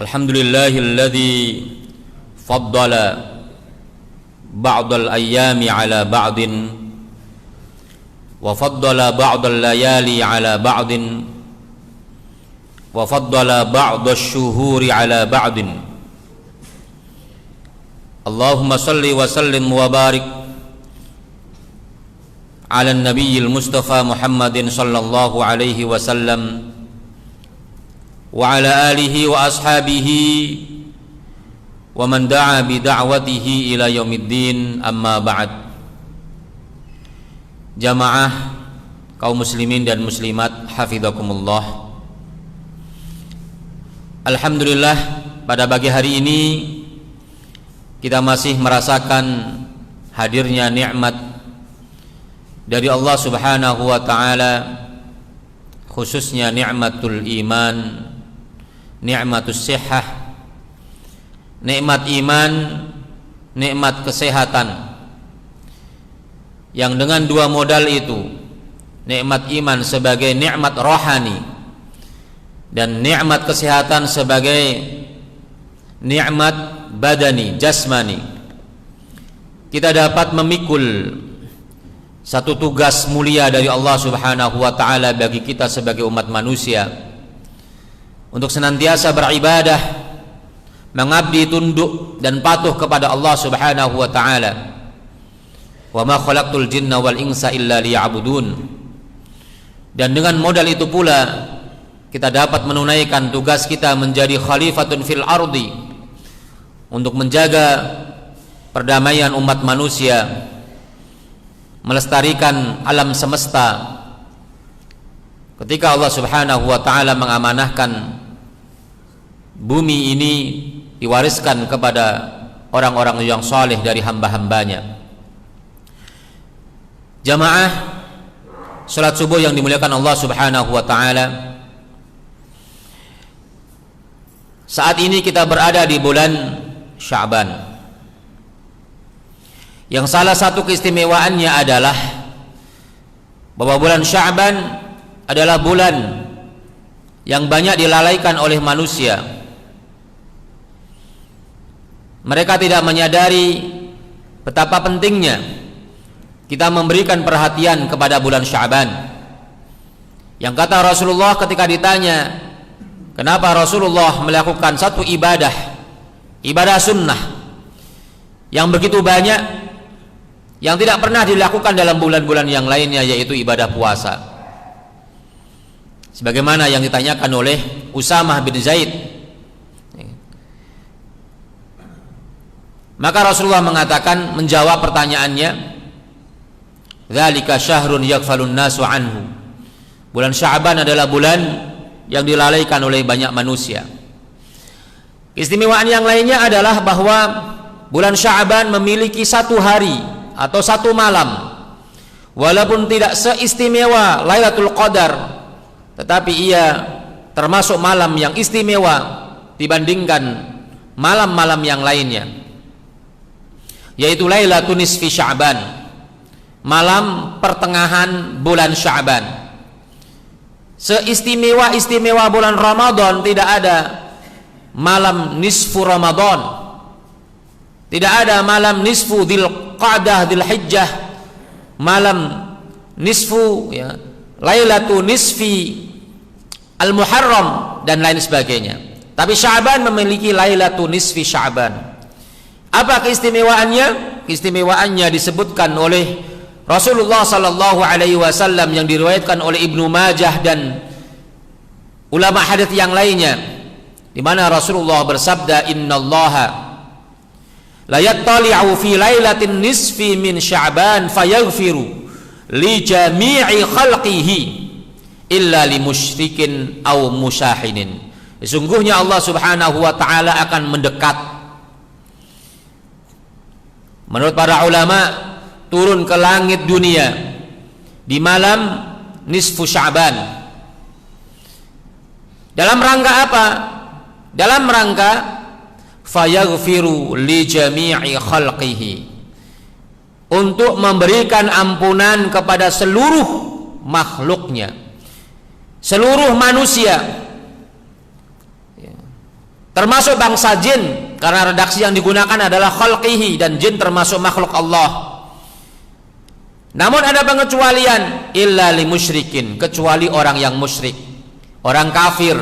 Alhamdulillahilladzi faddala ba'dal ayyami ala ba'din wa faddala ba'dal layali ala ba'din wa faddala ba'dash shuhuri ala ba'din. Allahumma salli wa sallim wa barik ala nabiyil mustafa Muhammadin sallallahu alaihi wasallam wa ala alihi wa ashabihi wa man da'a bi da'watihi ila yaumiddin, amma ba'd. Jamaah kaum muslimin dan muslimat hafizakumullah. Alhamdulillah, pada pagi hari ini kita masih merasakan hadirnya nikmat dari Allah Subhanahu wa taala, khususnya nikmatul iman, nikmatus sihah, nikmat iman, nikmat kesehatan, yang dengan dua modal itu, nikmat iman sebagai nikmat rohani dan nikmat kesehatan sebagai nikmat badani, jasmani, kita dapat memikul satu tugas mulia dari Allah Subhanahu wa taala bagi kita sebagai umat manusia untuk senantiasa beribadah, mengabdi, tunduk dan patuh kepada Allah Subhanahu wa taala. Wa ma khalaqtul jinna wal insa illa liya'budun. Dan dengan modal itu pula kita dapat menunaikan tugas kita menjadi khalifatun fil ardi, untuk menjaga perdamaian umat manusia, melestarikan alam semesta. Ketika Allah Subhanahu wa taala mengamanahkan bumi ini diwariskan kepada orang-orang yang saleh dari hamba-hambanya. Jamaah salat subuh yang dimuliakan Allah Subhanahu wa taala, saat ini kita berada di bulan Sya'ban, yang salah satu keistimewaannya adalah bahwa bulan Sya'ban adalah bulan yang banyak dilalaikan oleh manusia. Mereka tidak menyadari betapa pentingnya kita memberikan perhatian kepada bulan Sya'ban. Yang kata Rasulullah ketika ditanya kenapa Rasulullah melakukan satu ibadah sunnah yang begitu banyak, yang tidak pernah dilakukan dalam bulan-bulan yang lainnya, yaitu ibadah puasa. Sebagaimana yang ditanyakan oleh Usamah bin Zaid, maka Rasulullah mengatakan, menjawab pertanyaannya, dzalika syahrun yaghfalun nasu anhu. Bulan Sya'ban adalah bulan yang dilalaikan oleh banyak manusia. Keistimewaan yang lainnya adalah bahwa bulan Sya'ban memiliki satu hari atau satu malam, walaupun tidak seistimewa Lailatul Qadar, tetapi ia termasuk malam yang istimewa dibandingkan malam-malam yang lainnya, yaitu Lailatul Nisfi Sya'ban, malam pertengahan bulan Sya'ban. Seistimewa bulan Ramadan tidak ada malam nisfu Ramadan, tidak ada malam nisfu Dzulqa'dah, Dzulhijjah, malam nisfu Lailatul Nisfi Al-Muharram dan lain sebagainya. Tapi Sya'ban memiliki Lailatul Nisfi Sya'ban. Apa keistimewaannya? Keistimewaannya disebutkan oleh Rasulullah sallallahu alaihi wasallam, yang diriwayatkan oleh Ibnu Majah dan ulama hadis yang lainnya, di mana Rasulullah bersabda, innallaha la yattali'u fi lailatin nisfi min Sya'ban fayaghfiru li jami'i khalqihi illa li musyrikin aw musyahinin. Sesungguhnya Allah Subhanahu wa taala akan mendekat, menurut para ulama, turun ke langit dunia di malam nisfu Sya'ban. Dalam rangka apa? Dalam rangka fayaghfiru li jami'i khalqihi, untuk memberikan ampunan kepada seluruh makhluknya, seluruh manusia. termasuk bangsa jin, karena redaksi yang digunakan adalah khalqihi, dan jin termasuk makhluk Allah. Namun ada pengecualian, illa li musyrikin, kecuali orang yang musyrik, orang kafir,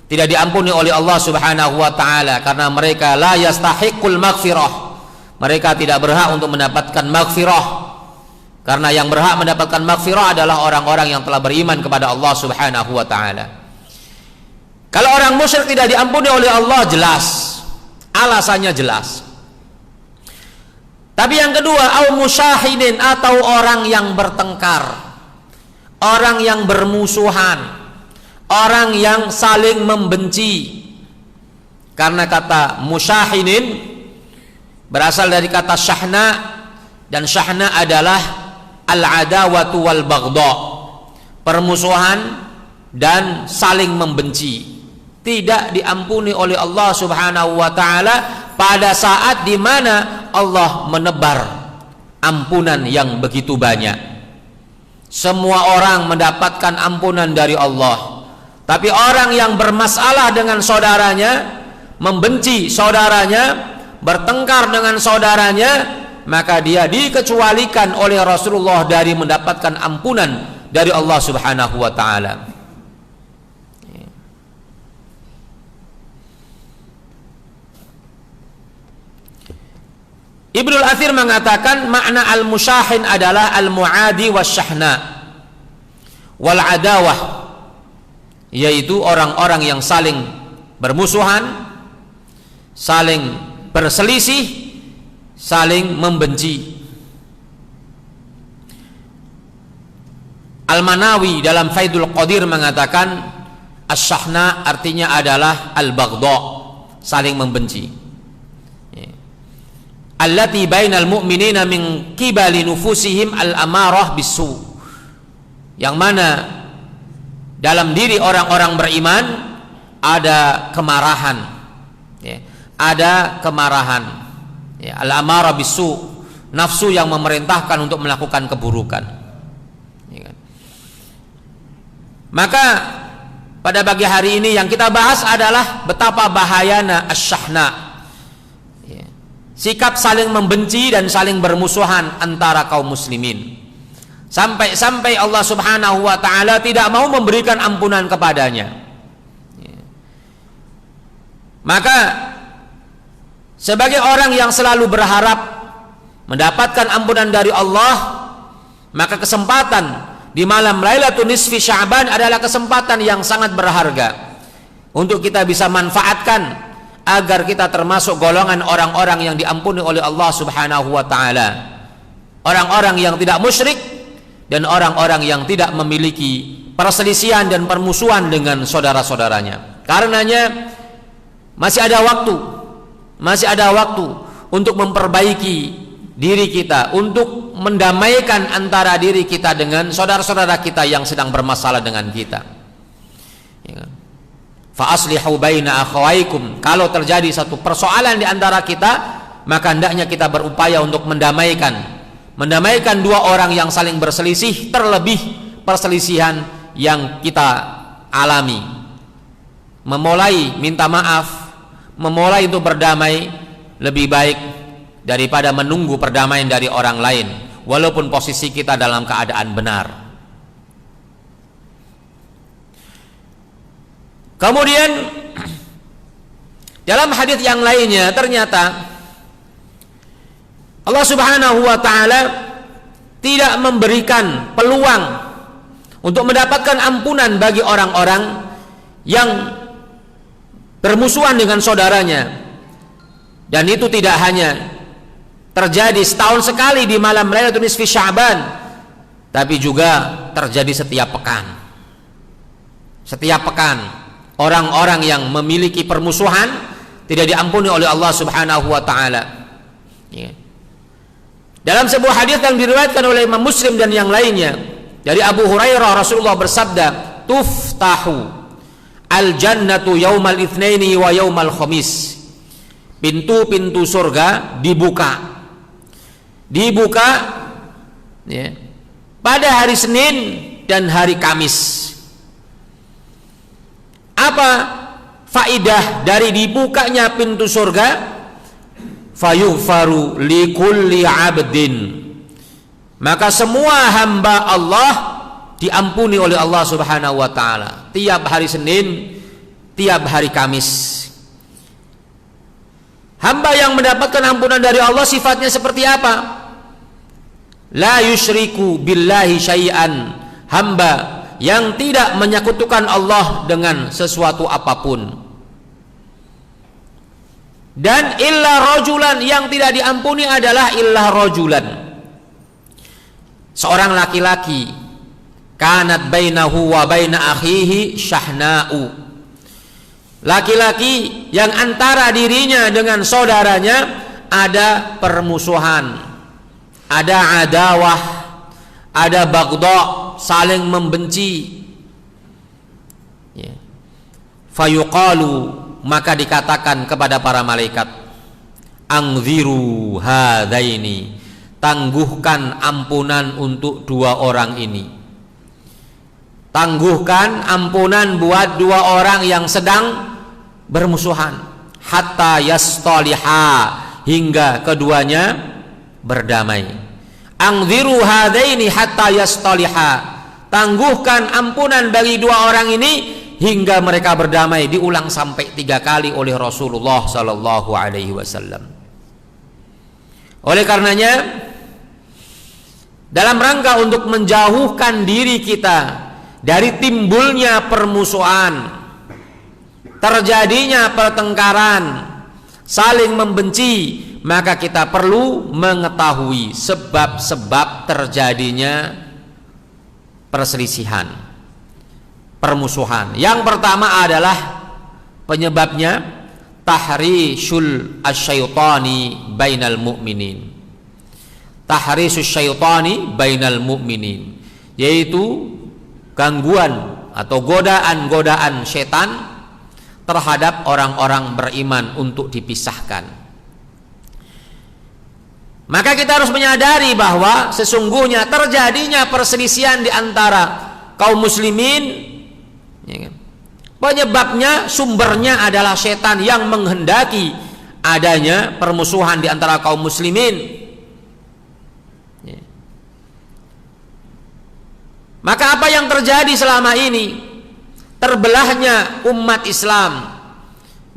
tidak diampuni oleh Allah Subhanahu wa taala karena mereka la yastahiqul maghfirah. Mereka tidak berhak untuk mendapatkan maghfirah. Karena yang berhak mendapatkan maghfirah adalah orang-orang yang telah beriman kepada Allah Subhanahu wa taala. Kalau orang musyrik tidak diampuni oleh Allah, jelas, alasannya jelas. Tapi yang kedua, au musyahidin, atau orang yang bertengkar, orang yang bermusuhan, orang yang saling membenci. Karena kata musyahidin berasal dari kata syahna, dan syahna adalah al-adawatu wal baghdha, permusuhan dan saling membenci. Tidak diampuni oleh Allah Subhanahu wa taala pada saat di mana Allah menebar ampunan yang begitu banyak. Semua orang mendapatkan ampunan dari Allah, tapi orang yang bermasalah dengan saudaranya, membenci saudaranya, bertengkar dengan saudaranya, maka dia dikecualikan oleh Rasulullah dari mendapatkan ampunan dari Allah Subhanahu wa taala. Ibnul Athir mengatakan makna al-musyahin adalah al-mu'adi wasyahna wal adawah, yaitu orang-orang yang saling bermusuhan, saling berselisih, saling membenci. Al-Manawi dalam Faidul Qadir mengatakan asyahna artinya adalah al-baghdha, saling membenci. Allati bainal mu'minina min qibali nufusihim al-amarah bisu, yang mana dalam diri orang-orang beriman ada kemarahan, ada kemarahan, al-amarah bisu, nafsu yang memerintahkan untuk melakukan keburukan. Maka pada pagi hari ini yang kita bahas adalah betapa bahayana asyahna, sikap saling membenci dan saling bermusuhan antara kaum muslimin, sampai-sampai Allah Subhanahu wa taala tidak mau memberikan ampunan kepadanya. Maka sebagai orang yang selalu berharap mendapatkan ampunan dari Allah, maka kesempatan di malam Lailatul Nisfi Sya'ban adalah kesempatan yang sangat berharga untuk kita bisa manfaatkan agar kita termasuk golongan orang-orang yang diampuni oleh Allah Subhanahu wa taala, orang-orang yang tidak musyrik dan orang-orang yang tidak memiliki perselisihan dan permusuhan dengan saudara-saudaranya. Karenanya masih ada waktu untuk memperbaiki diri kita, untuk mendamaikan antara diri kita dengan saudara-saudara kita yang sedang bermasalah dengan kita. Fa aslihu baina akhawaikum, kalau terjadi satu persoalan di antara kita, maka hendaknya kita berupaya untuk mendamaikan dua orang yang saling berselisih, terlebih perselisihan yang kita alami. Memulai minta maaf, memulai untuk berdamai lebih baik daripada menunggu perdamaian dari orang lain walaupun posisi kita dalam keadaan benar. Kemudian dalam hadis yang lainnya ternyata Allah Subhanahu wa taala tidak memberikan peluang untuk mendapatkan ampunan bagi orang-orang yang bermusuhan dengan saudaranya. Dan itu tidak hanya terjadi setahun sekali di malam Lailatul Nisfi Sya'ban, tapi juga terjadi setiap pekan. Setiap pekan orang-orang yang memiliki permusuhan tidak diampuni oleh Allah Subhanahu wa taala. Dalam sebuah hadis yang diriwayatkan oleh Imam Muslim dan yang lainnya dari Abu Hurairah, Rasulullah bersabda, "Tuftahu al-jannatu yaumal itsnaini wa yaumal khamis." Pintu-pintu surga dibuka pada hari Senin dan hari Kamis. Apa faidah dari dibukanya pintu surga, fayughfaru likulli 'abdin, maka semua hamba Allah diampuni oleh Allah Subhanahu wa taala tiap hari Senin, tiap hari Kamis. Hamba yang mendapatkan ampunan dari Allah sifatnya seperti apa? La yusyriku billahi syai'an, hamba yang tidak menyekutukan Allah dengan sesuatu apapun. Dan illa rajulan, yang tidak diampuni adalah illa rajulan, seorang laki-laki, kanat bainahu wa baina akhihi syahna'u, laki-laki yang antara dirinya dengan saudaranya ada permusuhan, ada adawah, ada baghdha, saling membenci. Fayuqalu, maka dikatakan kepada para malaikat, angziru hadaini, tangguhkan ampunan untuk dua orang ini, tangguhkan ampunan buat dua orang yang sedang bermusuhan, hatta yastaliha, hingga keduanya berdamai. Angziru hadaini hatta yastaliha, tangguhkan ampunan bagi dua orang ini hingga mereka berdamai. Diulang sampai 3 kali oleh Rasulullah sallallahu alaihi wasallam. Oleh karenanya, dalam rangka untuk menjauhkan diri kita dari timbulnya permusuhan, terjadinya pertengkaran, saling membenci, maka kita perlu mengetahui sebab-sebab terjadinya perselisihan, permusuhan. Yang pertama adalah penyebabnya tahrishul asyaitani bainal mu'minin. Tahrisus syaitani bainal mu'minin, yaitu gangguan atau godaan-godaan setan terhadap orang-orang beriman untuk dipisahkan. Maka kita harus menyadari bahwa sesungguhnya terjadinya perselisihan di antara kaum muslimin, ya kan? Penyebabnya, sumbernya adalah setan yang menghendaki adanya permusuhan di antara kaum muslimin. Ya. Maka apa yang terjadi selama ini? Terbelahnya umat Islam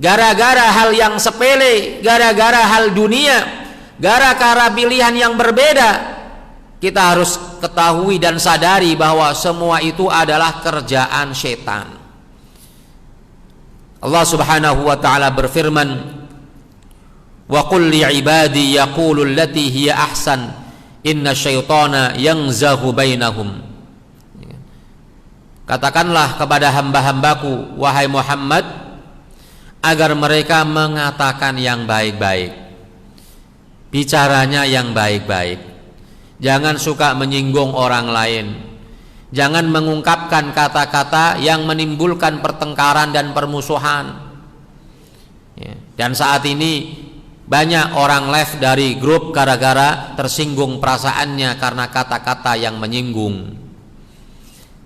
gara-gara hal yang sepele, gara-gara hal dunia, gara-gara pilihan yang berbeda. Kita harus ketahui dan sadari bahwa semua itu adalah kerjaan setan. Allah Subhanahu wa taala berfirman, wa qul li ibadi yaqulu allati hiya ahsan inna syaitana yanzahu bainahum. Katakanlah kepada hamba-hambaku, wahai Muhammad, agar mereka mengatakan yang baik-baik, bicaranya yang baik-baik. Jangan suka menyinggung orang lain, jangan mengungkapkan kata-kata yang menimbulkan pertengkaran dan permusuhan. Dan saat ini banyak orang left dari grup gara-gara tersinggung perasaannya karena kata-kata yang menyinggung.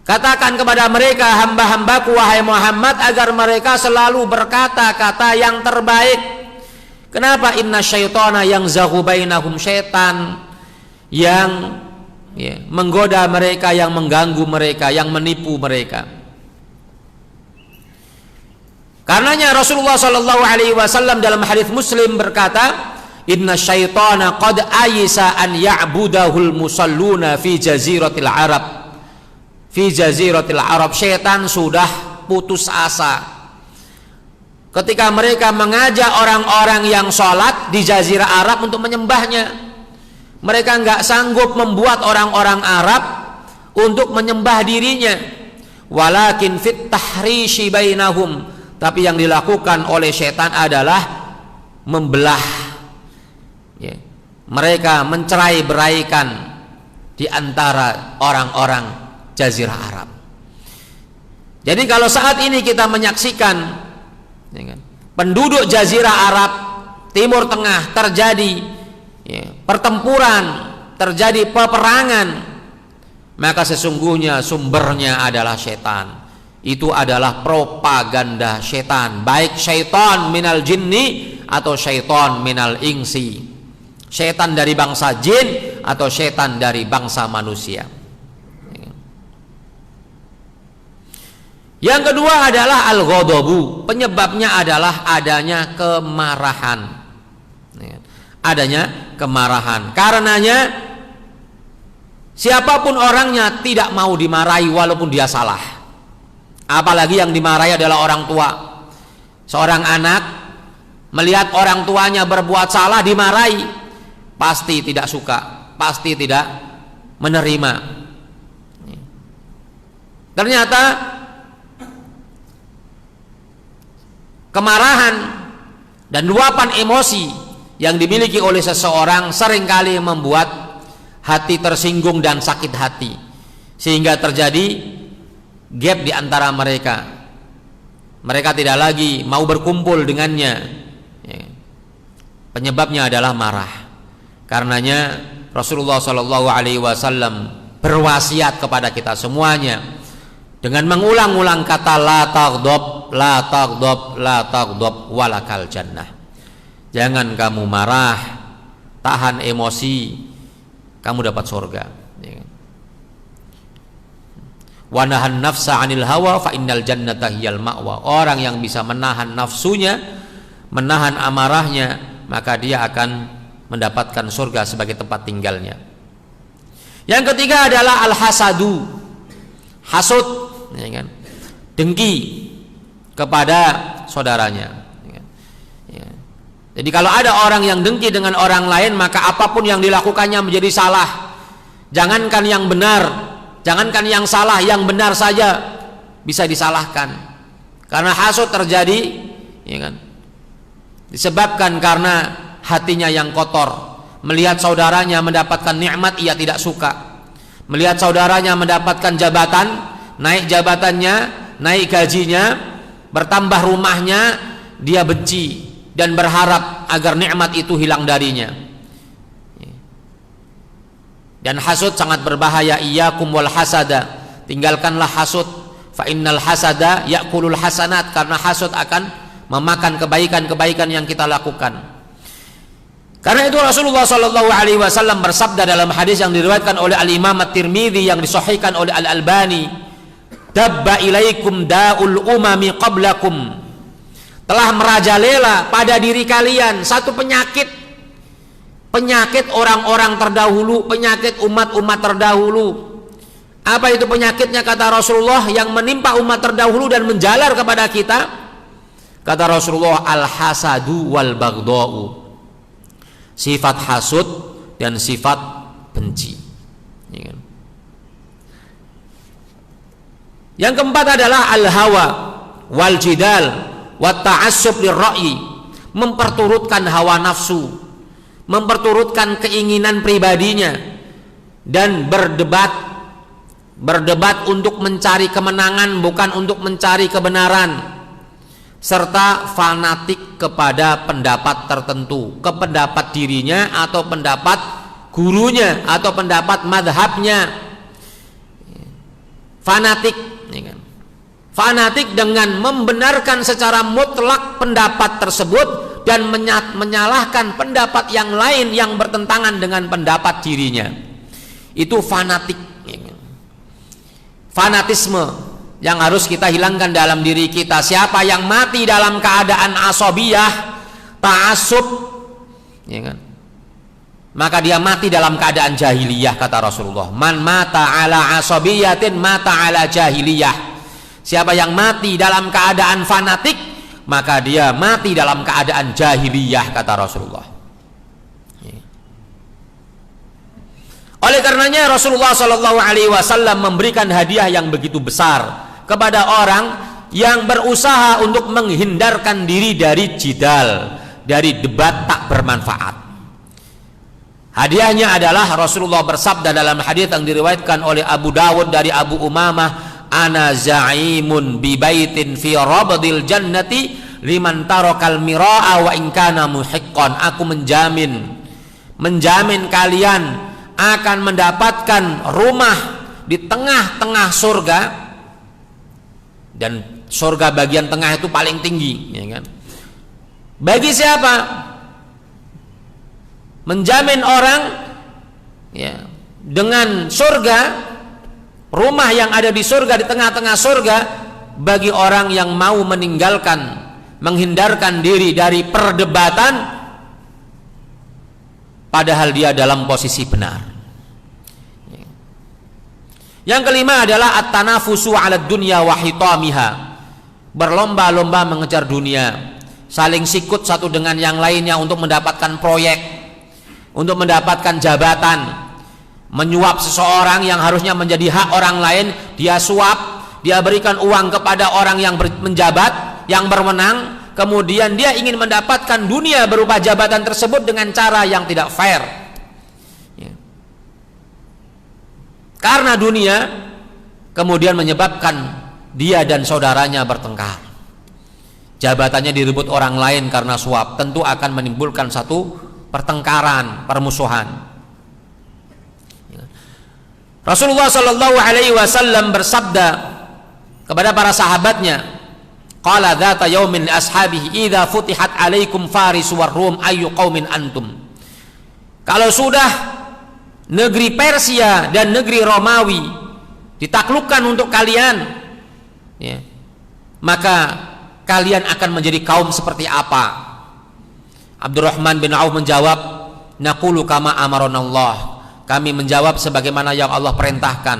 Katakan kepada mereka, hamba-hambaku wahai Muhammad, agar mereka selalu berkata-kata yang terbaik. Kenapa? Inna syaitana yang zahu bainahum, syaitan yang menggoda mereka, yang mengganggu mereka, yang menipu mereka. Karenanya Rasulullah sallallahu alaihi wasallam dalam hadis Muslim berkata, inna syaitana qad ayisa an ya'budahul musalluna fi jaziratil Arab. Fi jaziratil Arab, syaitan sudah putus asa ketika mereka mengajak orang-orang yang sholat di jazirah Arab untuk menyembahnya. Mereka nggak sanggup membuat orang-orang Arab untuk menyembah dirinya. Walakin fit tahrishi bainahum, tapi yang dilakukan oleh syaitan adalah membelah, mereka mencerai-beraikan di antara orang-orang Jazirah Arab. Jadi kalau saat ini kita menyaksikan penduduk Jazirah Arab Timur Tengah terjadi pertempuran, terjadi peperangan, maka sesungguhnya sumbernya adalah setan. itu adalah propaganda setan, baik syaitan minal jinni atau syaitan minal insi, setan dari bangsa jin atau setan dari bangsa manusia. Yang kedua adalah al-ghadabu, penyebabnya adalah adanya kemarahan. Adanya kemarahan. Karenanya siapapun orangnya tidak mau dimarahi walaupun dia salah. Apalagi yang dimarahi adalah orang tua. Seorang anak melihat orang tuanya berbuat salah dimarahi, pasti tidak suka, pasti tidak menerima. Ternyata kemarahan dan luapan emosi yang dimiliki oleh seseorang seringkali membuat hati tersinggung dan sakit hati, sehingga terjadi gap di antara mereka. Mereka tidak lagi mau berkumpul dengannya. Penyebabnya adalah marah. Karenanya Rasulullah SAW berwasiat kepada kita semuanya dengan mengulang-ulang kata la taghdab, la taghdab, la taghdab walakal jannah. Jangan kamu marah, tahan emosi, kamu dapat surga. Wa nahan nafsa 'anil hawa fa innal jannata hiyal ma'wa. Orang yang bisa menahan nafsunya, menahan amarahnya, maka dia akan mendapatkan surga sebagai tempat tinggalnya. Yang ketiga adalah al-hasadu, hasud, ya kan? Dengki kepada saudaranya. Ya. Jadi kalau ada orang yang dengki dengan orang lain, maka apapun yang dilakukannya menjadi salah. Jangankan yang benar, jangankan yang salah, yang benar saja bisa disalahkan. Karena hasud terjadi, ya kan? Disebabkan karena hatinya yang kotor. Melihat saudaranya mendapatkan nikmat, ia tidak suka. Melihat saudaranya mendapatkan jabatan, naik jabatannya, naik gajinya, bertambah rumahnya, dia benci dan berharap agar nikmat itu hilang darinya. Dan hasud sangat berbahaya. Iyyakum wal hasada, tinggalkanlah hasud. Fa innal hasada ya'kulul hasanat, karena hasud akan memakan kebaikan-kebaikan yang kita lakukan. Karena itu Rasulullah SAW bersabda dalam hadis yang diriwayatkan oleh Al-Imam At-Tirmidzi yang disahihkan oleh Al-Albani, dabba ilaikum da'ul umami qablakum, telah merajalela pada diri kalian satu penyakit, penyakit orang-orang terdahulu, penyakit umat-umat terdahulu. Apa itu penyakitnya, kata Rasulullah, yang menimpa umat terdahulu dan menjalar kepada kita? Kata Rasulullah, al-hasadu wal baghdau, sifat hasud dan sifat benci. Yang keempat adalah al-hawa wal jidal wat ta'assub lirra'yi, memperturutkan hawa nafsu, memperturutkan keinginan pribadinya, dan berdebat untuk mencari kemenangan, bukan untuk mencari kebenaran, serta fanatik kepada pendapat tertentu, ke pendapat dirinya atau pendapat gurunya atau pendapat madhabnya. Fanatik dengan membenarkan secara mutlak pendapat tersebut dan menyalahkan pendapat yang lain yang bertentangan dengan pendapat dirinya. Itu fanatik. Fanatisme yang harus kita hilangkan dalam diri kita. Siapa yang mati dalam keadaan asabiyah, ta'assub, ya kan, maka dia mati dalam keadaan jahiliyah, kata Rasulullah. Man mata ala asabiyatin mata ala jahiliyah. Siapa yang mati dalam keadaan fanatik, maka dia mati dalam keadaan jahiliyah, kata Rasulullah. Oleh karenanya Rasulullah SAW memberikan hadiah yang begitu besar kepada orang yang berusaha untuk menghindarkan diri dari jidal, dari debat tak bermanfaat. Hadiahnya adalah Rasulullah bersabda dalam hadis yang diriwayatkan oleh Abu Dawud dari Abu Umamah, ana za'imun bi baitin fi rabdil jannati liman tarakal mira'a wa in kana muhiqqan. Aku menjamin kalian akan mendapatkan rumah di tengah-tengah surga, dan surga bagian tengah itu paling tinggi, ya kan? Bagi siapa? Menjamin orang ya dengan surga, rumah yang ada di surga, di tengah-tengah surga, bagi orang yang mau menghindarkan diri dari perdebatan padahal dia dalam posisi benar. Yang kelima adalah at-tanafusu 'ala dunya wa hitamiha. Berlomba-lomba mengejar dunia, saling sikut satu dengan yang lainnya untuk mendapatkan proyek, untuk mendapatkan jabatan, menyuap seseorang yang harusnya menjadi hak orang lain, dia suap, dia berikan uang kepada orang yang menjabat, yang berwenang, kemudian dia ingin mendapatkan dunia berupa jabatan tersebut dengan cara yang tidak fair. Ya. Karena dunia kemudian menyebabkan dia dan saudaranya bertengkar. Jabatannya direbut orang lain karena suap, tentu akan menimbulkan satu pertengkaran, permusuhan. Rasulullah Shallallahu Alaihi Wasallam bersabda kepada para sahabatnya, qala dzata yaumin li ashabihi idza futihat alaikum faris war rum ayyu qaumin antum. Kalau sudah negeri Persia dan negeri Romawi ditaklukkan untuk kalian, ya, maka kalian akan menjadi kaum seperti apa? Abdurrahman bin Auf menjawab, naqulu kama amaronallah. Kami menjawab sebagaimana yang Allah perintahkan,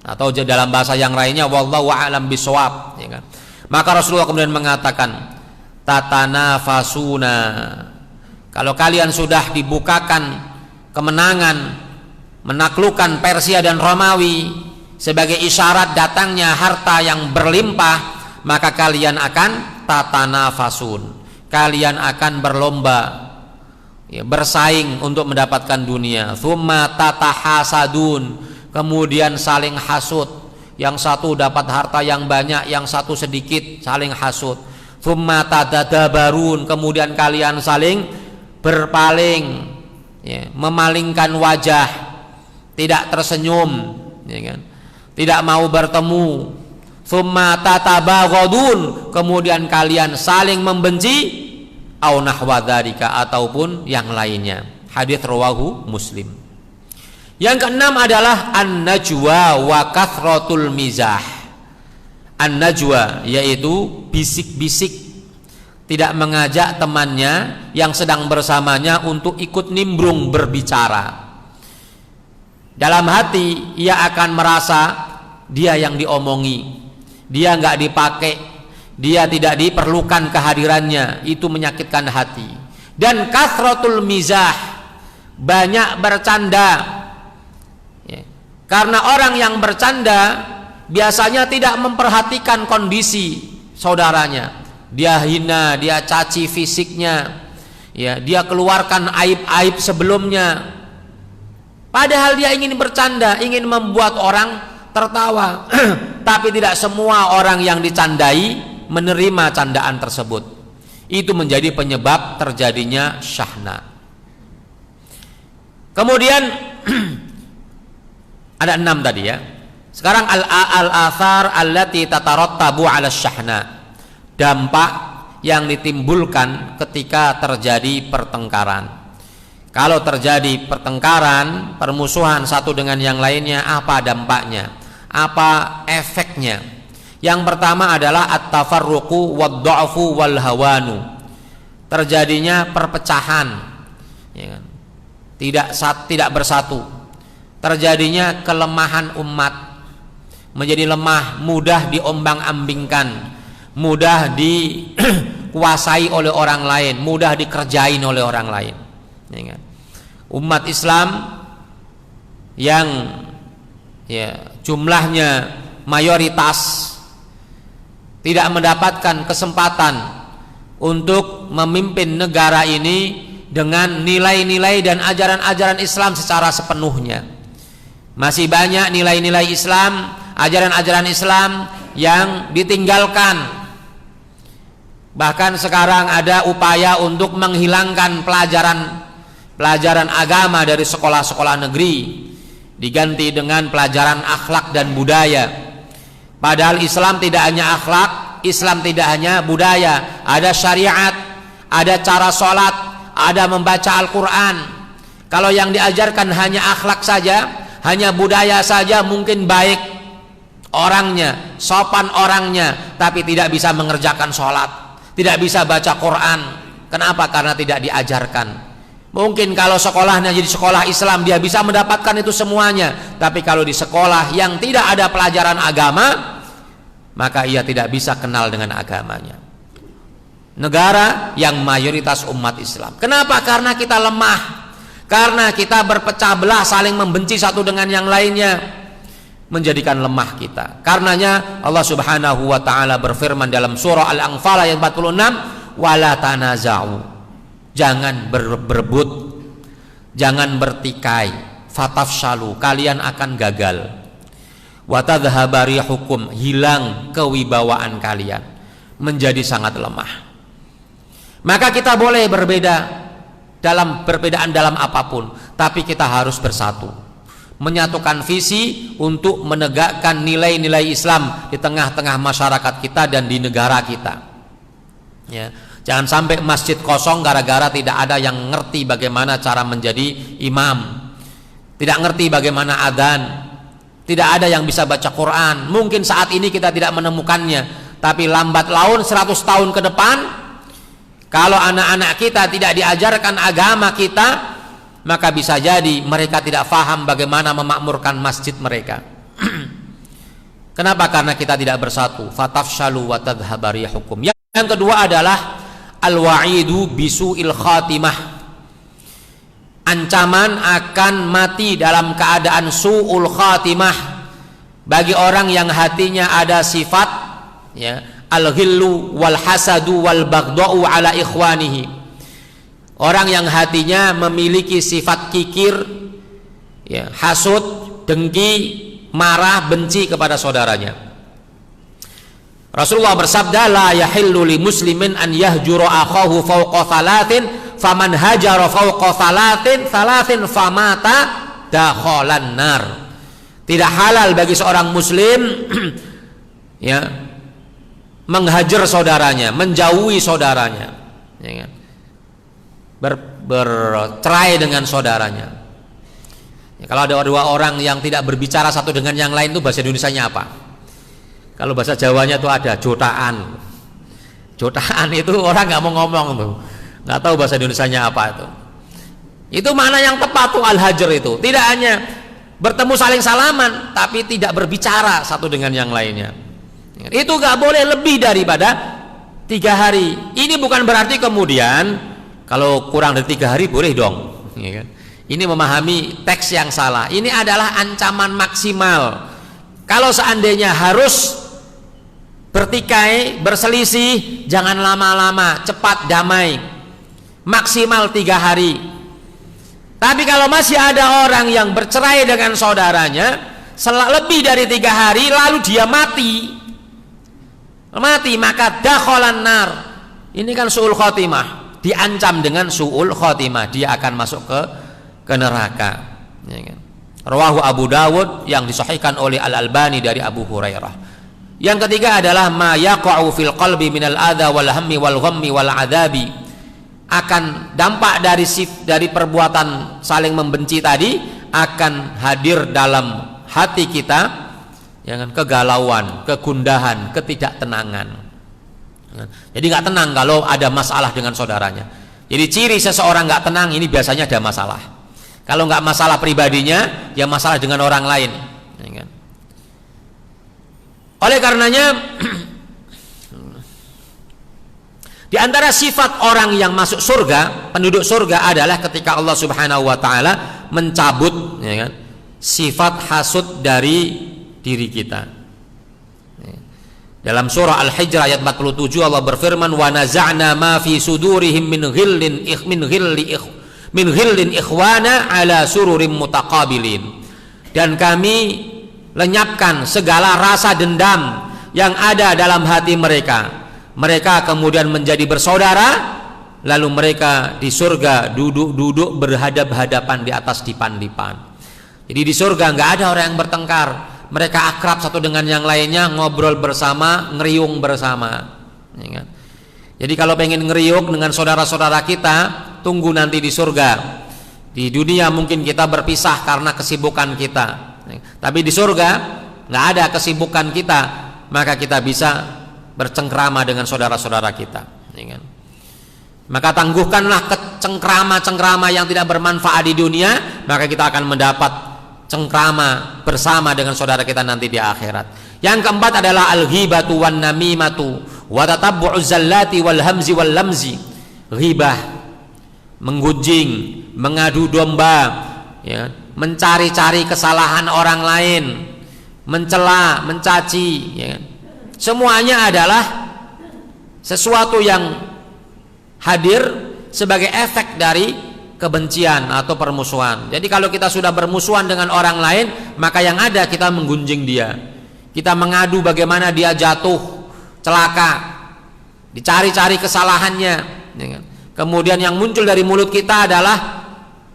atau dalam bahasa yang lainnya wallahu a'lam bishawab, ya kan? Maka Rasulullah kemudian mengatakan, tatanafasuna. Kalau kalian sudah dibukakan kemenangan, menaklukkan Persia dan Romawi sebagai isyarat datangnya harta yang berlimpah, maka kalian akan tatanafasun, kalian akan berlomba, ya, bersaing untuk mendapatkan dunia. Tsumma tatahasadun, kemudian saling hasud, yang satu dapat harta yang banyak, yang satu sedikit, saling hasud. Tsumma tadadabarun, kemudian kalian saling berpaling, ya, memalingkan wajah, tidak tersenyum, ya kan? Tidak mau bertemu. Tsumma tatabaghadun, kemudian kalian saling membenci, au nahwa dzalika, ataupun yang lainnya. Hadis rawahu Muslim. Yang keenam adalah an-najwa wa kathratul mizah. An-najwa yaitu bisik-bisik, tidak mengajak temannya yang sedang bersamanya untuk ikut nimbrung berbicara. Dalam hati ia akan merasa dia yang diomongi, dia nggak dipakai, dia tidak diperlukan kehadirannya. Itu menyakitkan hati. Dan kathratul mizah, banyak bercanda, ya. Karena orang yang bercanda biasanya tidak memperhatikan kondisi saudaranya. Dia hina, dia caci fisiknya, ya, dia keluarkan aib-aib sebelumnya. Padahal dia ingin bercanda, ingin membuat orang tertawa. Tapi tidak semua orang yang dicandai menerima candaan tersebut. Itu menjadi penyebab terjadinya syahna. Kemudian ada 6 tadi, ya. Sekarang al-athar allati tatarattabu 'ala syahna. Dampak yang ditimbulkan ketika terjadi pertengkaran. Kalau terjadi pertengkaran, permusuhan satu dengan yang lainnya, apa dampaknya? Apa efeknya? Yang pertama adalah at-tafarruqu wad-dha'fu wal hawanu. Terjadinya perpecahan, ya kan? Tidak bersatu. Terjadinya kelemahan umat, menjadi lemah, mudah diombang-ambingkan, mudah dikuasai oleh orang lain, mudah dikerjain oleh orang lain. Umat Islam yang, ya, jumlahnya mayoritas tidak mendapatkan kesempatan untuk memimpin negara ini dengan nilai-nilai dan ajaran-ajaran Islam secara sepenuhnya. Masih banyak nilai-nilai Islam, ajaran-ajaran Islam yang ditinggalkan. Bahkan sekarang ada upaya untuk menghilangkan pelajaran agama dari sekolah-sekolah negeri, diganti dengan pelajaran akhlak dan budaya. Padahal Islam tidak hanya akhlak, Islam tidak hanya budaya, ada syariat, ada cara sholat, ada membaca Al-Quran. Kalau yang diajarkan hanya akhlak saja, hanya budaya saja, mungkin baik orangnya, sopan orangnya, tapi tidak bisa mengerjakan sholat, tidak bisa baca Quran. Kenapa? Karena tidak diajarkan. Mungkin kalau sekolahnya jadi sekolah Islam, dia bisa mendapatkan itu semuanya. Tapi kalau di sekolah yang tidak ada pelajaran agama, maka ia tidak bisa kenal dengan agamanya. Negara yang mayoritas umat Islam. Kenapa? Karena kita lemah. Karena kita berpecah belah, saling membenci satu dengan yang lainnya, menjadikan lemah kita. Karenanya Allah Subhanahu wa taala berfirman dalam surah Al-Anfal ayat 46, "Wala tanaza'u." Jangan berebut, jangan bertikai, fatafshalu, kalian akan gagal. Wa tadhhaba rihukum, hilang kewibawaan kalian, menjadi sangat lemah. Maka kita boleh berbeda dalam perbedaan dalam apapun, tapi kita harus bersatu, menyatukan visi untuk menegakkan nilai-nilai Islam di tengah-tengah masyarakat kita dan di negara kita. Ya. Jangan sampai masjid kosong gara-gara tidak ada yang ngerti bagaimana cara menjadi imam, tidak ngerti bagaimana adzan, tidak ada yang bisa baca Quran. Mungkin saat ini kita tidak menemukannya, tapi lambat laun 100 tahun ke depan, kalau anak-anak kita tidak diajarkan agama kita, maka bisa jadi mereka tidak faham bagaimana memakmurkan masjid mereka. Kenapa? Karena kita tidak bersatu. Fatafshalu wa tadhhaba rihukum. Yang kedua adalah al-wa'idu bisu'il khatimah, ancaman akan mati dalam keadaan su'ul khatimah bagi orang yang hatinya ada sifat, ya, al-ghillu wal hasadu wal baghda'u ala ikhwanihi. Orang yang hatinya memiliki sifat kikir, ya, hasud, dengki, marah, benci kepada saudaranya. Rasulullah bersabda, la yahillu li muslimin an yahjura akhahu fawqa thalathin, faman hajara fawqa thalathin famata dakhalan nar. Tidak halal bagi seorang muslim ya, menghajar saudaranya, menjauhi saudaranya, ya kan? Bercerai dengan saudaranya. Ya, kalau ada dua orang yang tidak berbicara satu dengan yang lain, itu bahasa Indonesianya apa? Kalau bahasa Jawanya tuh ada jotaan. Jotaan itu orang nggak mau ngomong tuh, nggak tahu bahasa Indonesianya apa itu. Itu makna yang tepat tuh al-hajar itu. Tidak hanya bertemu saling salaman, tapi tidak berbicara satu dengan yang lainnya. Itu nggak boleh lebih daripada 3 hari. Ini bukan berarti kemudian kalau kurang dari 3 hari boleh dong. Ya kan? Ini memahami teks yang salah. Ini adalah ancaman maksimal. Kalau seandainya harus bertikai, berselisih, jangan lama-lama, cepat damai, maksimal 3 hari. Tapi kalau masih ada orang yang bercerai dengan saudaranya lebih dari 3 hari, lalu dia mati, maka dakhalan nar. Ini kan su'ul khotimah, diancam dengan su'ul khotimah, dia akan masuk ke neraka. Ya kan? Rawahu Abu Dawud, yang disahihkan oleh Al-Albani dari Abu Hurairah. Yang ketiga adalah ma yaqa'u fil qalbi minal adha wal hammi wal ghammi wal adabi. Akan dampak dari perbuatan saling membenci tadi akan hadir dalam hati kita, jangan kegalauan, kegundahan, ketidaktenangan. Jadi nggak tenang kalau ada masalah dengan saudaranya. Jadi ciri seseorang nggak tenang ini biasanya ada masalah. Kalau nggak masalah pribadinya, ya masalah dengan orang lain. Oleh karenanya, di antara sifat orang yang masuk surga, penduduk surga, adalah ketika Allah Subhanahu wa taala mencabut, ya kan, sifat hasud dari diri kita. Dalam surah Al-Hijr ayat 47 Allah berfirman, wa naza'na ma fi sudurihim min ghillin ikhwana ala sururim mutaqabilin. Dan kami lenyapkan segala rasa dendam yang ada dalam hati mereka. Mereka kemudian menjadi bersaudara, lalu mereka di surga duduk-duduk berhadap-hadapan di atas dipan-dipan. Jadi di surga nggak ada orang yang bertengkar. mereka akrab satu dengan yang lainnya, ngobrol bersama, ngeriung bersama, ya kan? Jadi kalau pengen ngeriung dengan saudara-saudara kita, tunggu nanti di surga. Di dunia mungkin kita berpisah karena kesibukan kita, tapi di surga nggak ada kesibukan kita, maka kita bisa bercengkrama dengan saudara-saudara kita, ya kan? Maka tangguhkanlah cengkrama-cengkrama yang tidak bermanfaat di dunia, maka kita akan mendapat cengkrama bersama dengan saudara kita nanti di akhirat. Yang keempat adalah al-ghibatu wan namimatu wa tatabbu'uz zallati wal hamzi wal lamzi. Ghibah, menggunjing, mengadu domba, ya, mencari-cari kesalahan orang lain, mencela, mencaci, ya. Semuanya adalah sesuatu yang hadir sebagai efek dari kebencian atau permusuhan. Jadi kalau kita sudah bermusuhan dengan orang lain, maka yang ada kita menggunjing dia, kita mengadu bagaimana dia jatuh celaka, dicari-cari kesalahannya, ya kan? Kemudian yang muncul dari mulut kita adalah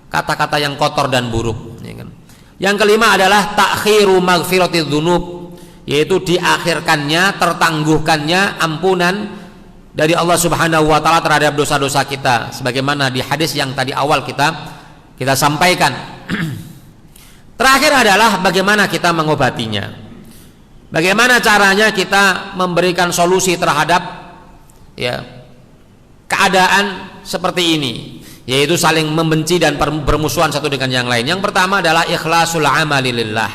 kata-kata yang kotor dan buruk, ya kan? Yang kelima adalah ta'khiru maghfiratidz dzunub, yaitu diakhirkannya, tertangguhkannya ampunan dari Allah Subhanahu wa taala terhadap dosa-dosa kita, sebagaimana di hadis yang tadi awal kita sampaikan. Terakhir adalah bagaimana kita mengobatinya. Bagaimana caranya kita memberikan solusi terhadap, ya, keadaan seperti ini, yaitu saling membenci dan bermusuhan satu dengan yang lain. Yang pertama adalah ikhlasul amali lillah.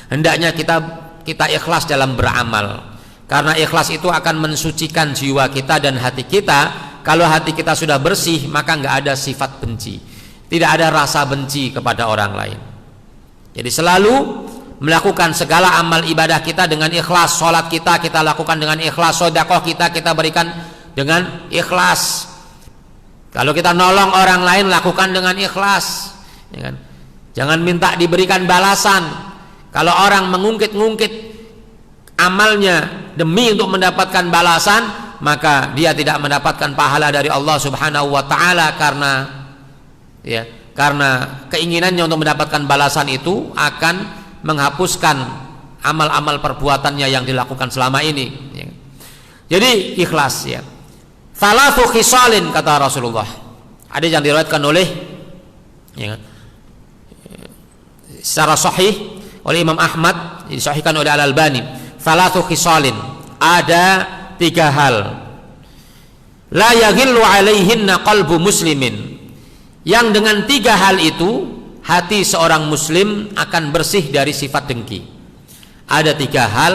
Hendaknya kita ikhlas dalam beramal. Karena ikhlas itu akan mensucikan jiwa kita dan hati kita. Kalau hati kita sudah bersih, maka nggak ada sifat benci, tidak ada rasa benci kepada orang lain. Jadi selalu melakukan segala amal ibadah kita dengan ikhlas. Sholat kita lakukan dengan ikhlas. Sedekah kita berikan dengan ikhlas. Kalau kita nolong orang lain, lakukan dengan ikhlas, ya kan? Jangan minta diberikan balasan. Kalau orang mengungkit-ungkit amalnya demi untuk mendapatkan balasan, maka dia tidak mendapatkan pahala dari Allah Subhanahu wa taala, karena keinginannya untuk mendapatkan balasan itu akan menghapuskan amal-amal perbuatannya yang dilakukan selama ini, ya. Jadi ikhlas, ya. Thalathu khisalin, kata Rasulullah. Ada yang diriwayatkan oleh, ya, secara sahih oleh Imam Ahmad, disahihkan oleh Al-Albani. Thalathu khisalin, ada 3 hal. La yaghillu alaihinna qalbu muslimin, yang dengan 3 hal itu hati seorang muslim akan bersih dari sifat dengki. Ada 3 hal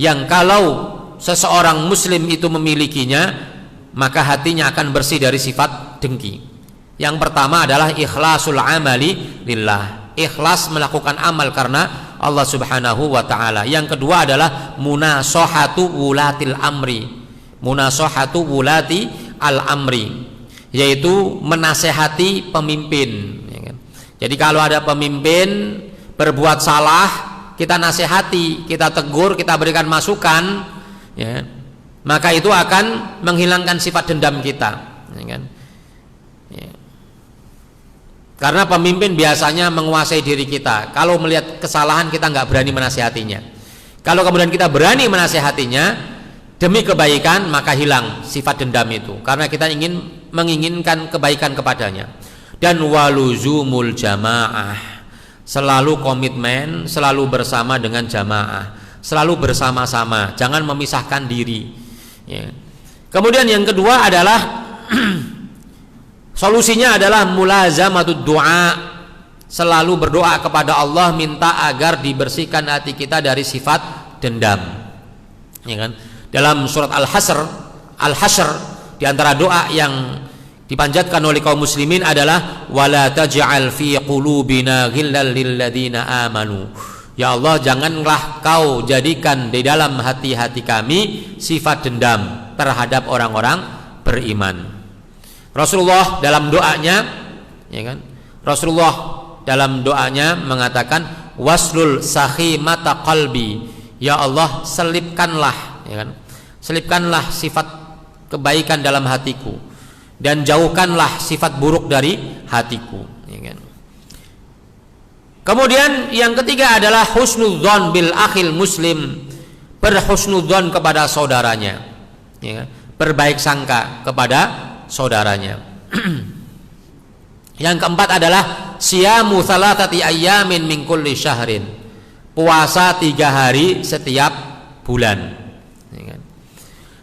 yang kalau seseorang muslim itu memilikinya, maka hatinya akan bersih dari sifat dengki. Yang pertama adalah ikhlasul amali lillah, ikhlas melakukan amal karena Allah Subhanahu wa taala. Yang kedua adalah munasahatu wulatil amri, munasahatu wulati al amri, yaitu menasehati pemimpin, ya kan? Jadi kalau ada pemimpin berbuat salah, kita nasihati, kita tegur, kita berikan masukan, ya, maka itu akan menghilangkan sifat dendam kita, ya kan? Ya. Karena pemimpin biasanya menguasai diri kita. Kalau melihat kesalahan, kita nggak berani menasihatinya. Kalau kemudian kita berani menasihatinya demi kebaikan, maka hilang sifat dendam itu, karena kita menginginkan kebaikan kepadanya. Dan waluzumul jamaah, selalu komitmen, selalu bersama dengan jamaah, selalu bersama-sama, jangan memisahkan diri, ya. Kemudian yang kedua adalah solusinya adalah mulazamatud du'a, selalu berdoa kepada Allah, minta agar dibersihkan hati kita dari sifat dendam, ya kan? Dalam surat Al-Hasyr, di antara doa yang dipanjatkan oleh kaum muslimin adalah wala taj'al fi qulubina ghillal lil ladzina amanu. Ya Allah, janganlah kau jadikan di dalam hati-hati kami sifat dendam terhadap orang-orang beriman. Rasulullah dalam doanya, ya kan? Rasulullah dalam doanya mengatakan waslul sakhimata qalbi. Ya Allah, selipkanlah, ya kan? Selipkanlah sifat kebaikan dalam hatiku dan jauhkanlah sifat buruk dari hatiku, ya kan? Kemudian yang ketiga adalah husnudzon bil akhil muslim, berhusnudzon kepada saudaranya, ya, berbaik sangka kepada saudaranya. Yang keempat adalah siyamu thalathati ayyamin min kulli syahrin, puasa 3 hari setiap bulan, ya kan?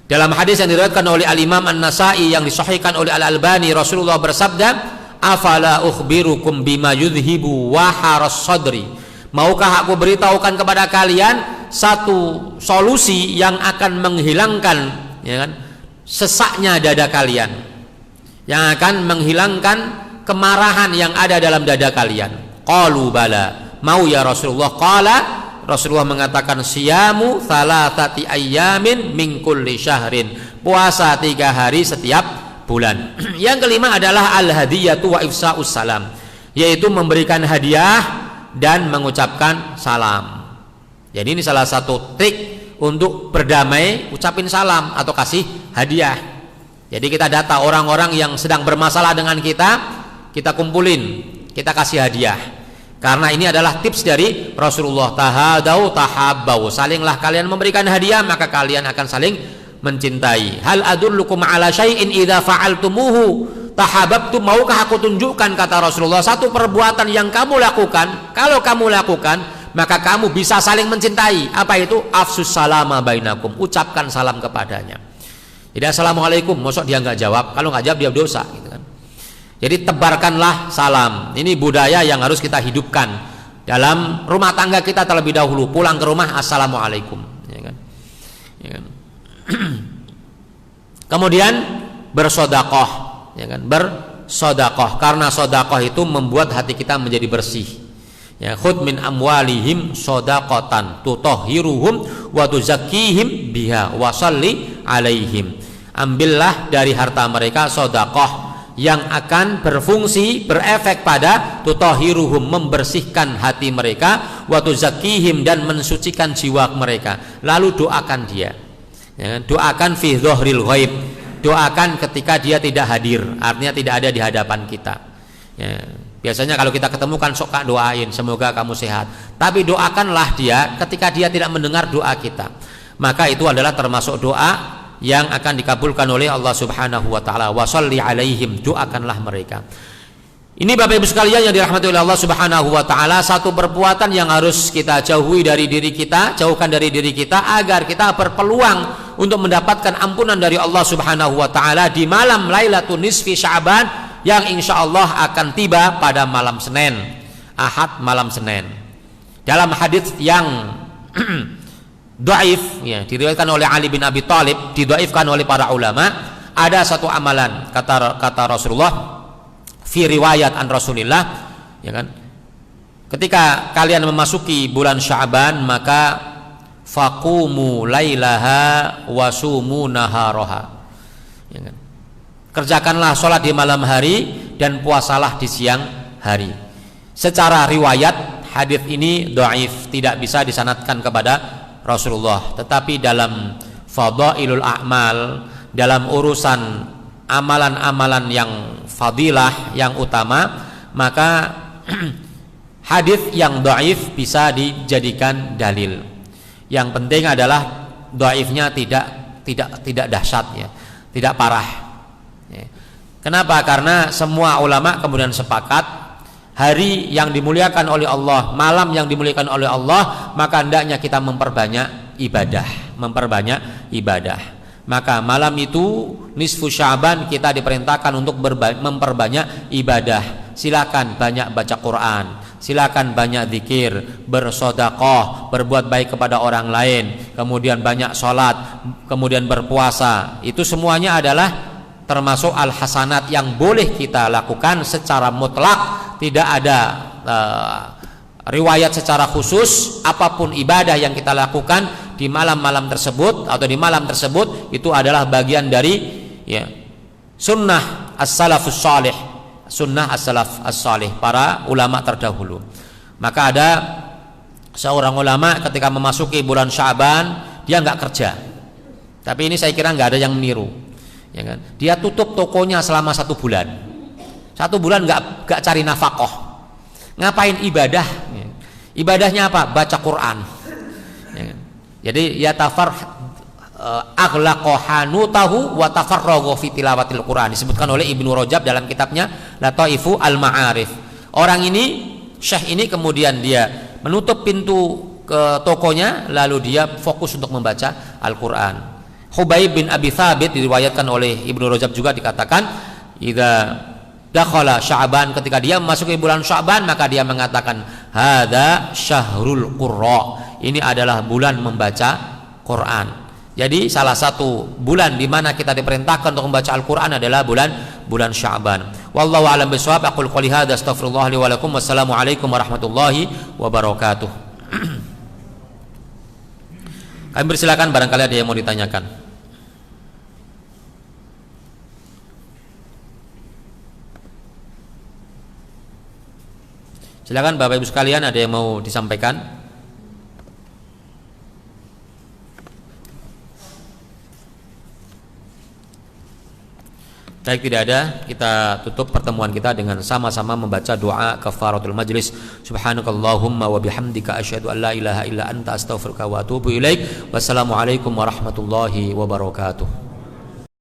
Dalam hadis yang diriwayatkan oleh Al-Imam An-Nasa'i yang disahihkan oleh Al-Albani, Rasulullah bersabda, afala ukhbirukum bima yudhibu waharas sadri, maukah aku beritahukan kepada kalian satu solusi yang akan menghilangkan, ya kan, sesaknya dada kalian, yang akan menghilangkan kemarahan yang ada dalam dada kalian. Qalu bala, mau ya Rasulullah. Qala, Rasulullah mengatakan siyamu thalathati ayyamin min kulli syahrin, puasa 3 hari setiap bulan. Yang kelima adalah al-hadiyatu wa ifsa'us salam, yaitu memberikan hadiah dan mengucapkan salam. Jadi ini salah satu trik untuk berdamai, ucapin salam atau kasih hadiah. Jadi kita data orang-orang yang sedang bermasalah dengan kita, kita kumpulin, kita kasih hadiah. Karena ini adalah tips dari Rasulullah, tahadau tahabbau, salinglah kalian memberikan hadiah maka kalian akan saling mencintai. Hal adullukum ala syai'in idza fa'altumuhu tahabbtum, maukah aku tunjukkan, kata Rasulullah, satu perbuatan yang kamu lakukan, kalau kamu lakukan maka kamu bisa saling mencintai. Apa itu? Afsus salama bainakum, ucapkan salam kepadanya. Jadi assalamualaikum, mosok dia nggak jawab, kalau nggak jawab dia dosa, gitu kan. Jadi tebarkanlah salam. Ini budaya yang harus kita hidupkan dalam rumah tangga kita terlebih dahulu. Pulang ke rumah assalamualaikum, ya kan? Ya kan? Kemudian bersodakoh, ya kan, bersodakoh, karena sodakoh itu membuat hati kita menjadi bersih, ya. Khudh min amwalihim sodakotan tutahhiruhum wa tuzakkihim biha wa shalli alaihim, ambillah dari harta mereka sodakoh yang akan berfungsi, berefek pada tutahhiruhum, membersihkan hati mereka, wa tuzakkihim, dan mensucikan jiwa mereka, lalu doakan dia, ya, doakan fi dhahril ghaib, doakan ketika dia tidak hadir, artinya tidak ada di hadapan kita, ya. Biasanya kalau kita ketemu kan sok doain semoga kamu sehat, tapi doakanlah dia ketika dia tidak mendengar doa kita, maka itu adalah termasuk doa yang akan dikabulkan oleh Allah Subhanahu wa taala. Wa shalli alaihim, doakanlah mereka. Ini Bapak Ibu sekalian yang dirahmati oleh Allah Subhanahu wa taala, satu perbuatan yang harus kita jauhi dari diri kita, jauhkan dari diri kita, agar kita berpeluang untuk mendapatkan ampunan dari Allah Subhanahu wa taala di malam Lailatul Nisfi Sya'ban, yang insya Allah akan tiba pada malam Senin, Ahad malam Senin. Dalam hadis yang dhaif, ya, diriwayatkan oleh Ali bin Abi Thalib, didhaifkan oleh para ulama, ada satu amalan, kata Rasulullah, fi riwayat an Rasulillah, ya kan, ketika kalian memasuki bulan Sya'ban maka faqumu lailaha wasumu naharaha, ya kan, kerjakanlah sholat di malam hari dan puasalah di siang hari. Secara riwayat hadis ini dhaif, tidak bisa disanadkan kepada Rasulullah, tetapi dalam fadailul a'mal, dalam urusan amalan-amalan yang fadilah, yang utama, maka hadis yang dhaif bisa dijadikan dalil. Yang penting adalah dhaifnya tidak dahsyat, ya, tidak parah, ya. Kenapa? Karena semua ulama kemudian sepakat hari yang dimuliakan oleh Allah, malam yang dimuliakan oleh Allah, maka hendaknya kita memperbanyak ibadah. Maka malam itu nisfu Sya'ban kita diperintahkan untuk memperbanyak ibadah. Silakan banyak baca Quran, silakan banyak zikir, bersedekah, berbuat baik kepada orang lain, kemudian banyak sholat, kemudian berpuasa. Itu semuanya adalah termasuk al-hasanat yang boleh kita lakukan secara mutlak. Tidak ada riwayat secara khusus. Apapun ibadah yang kita lakukan di malam-malam tersebut atau di malam tersebut, itu adalah bagian dari, ya, sunnah as-salafus salih, sunnah as-salaf as-salih, para ulama terdahulu. Maka ada seorang ulama ketika memasuki bulan Sya'ban, dia nggak kerja, tapi ini saya kira nggak ada yang meniru, ya kan? Dia tutup tokonya selama 1 bulan. 1 bulan nggak cari nafkah. Ngapain ibadah? Ibadahnya apa? Baca Quran. Jadi yatafar aghlaqa hanutahu wa tafarragha fi tilawatil Quran, disebutkan oleh Ibnu Rajab dalam kitabnya Lataifu Al-Ma'arif. Orang ini, syekh ini, kemudian dia menutup pintu ke tokonya, lalu dia fokus untuk membaca Al-Quran. Hubayb bin Abi Thabit diriwayatkan oleh Ibnu Rajab juga dikatakan, idza dakhala Sya'ban, ketika dia memasuki bulan Sya'ban maka dia mengatakan hadza syahrul qurra, ini adalah bulan membaca Quran. Jadi salah satu bulan di mana kita diperintahkan untuk membaca Al-Qur'an adalah bulan Sya'ban. Wallahu a'lam bishawab. Aqul qouli hadza astaghfirullah li wa lakum. Wassalamu alaikum warahmatullahi wabarakatuh. Kami persilakan barangkali ada yang mau ditanyakan. Silakan Bapak Ibu sekalian, ada yang mau disampaikan? Baik, tidak ada, kita tutup pertemuan kita dengan sama-sama membaca doa kafaratul majlis. Subhanakallahumma wa bihamdika asyhadu an la ilaha illa anta astaghfiruka wa atubu ilaik. Wassalamualaikum warahmatullahi wabarakatuh.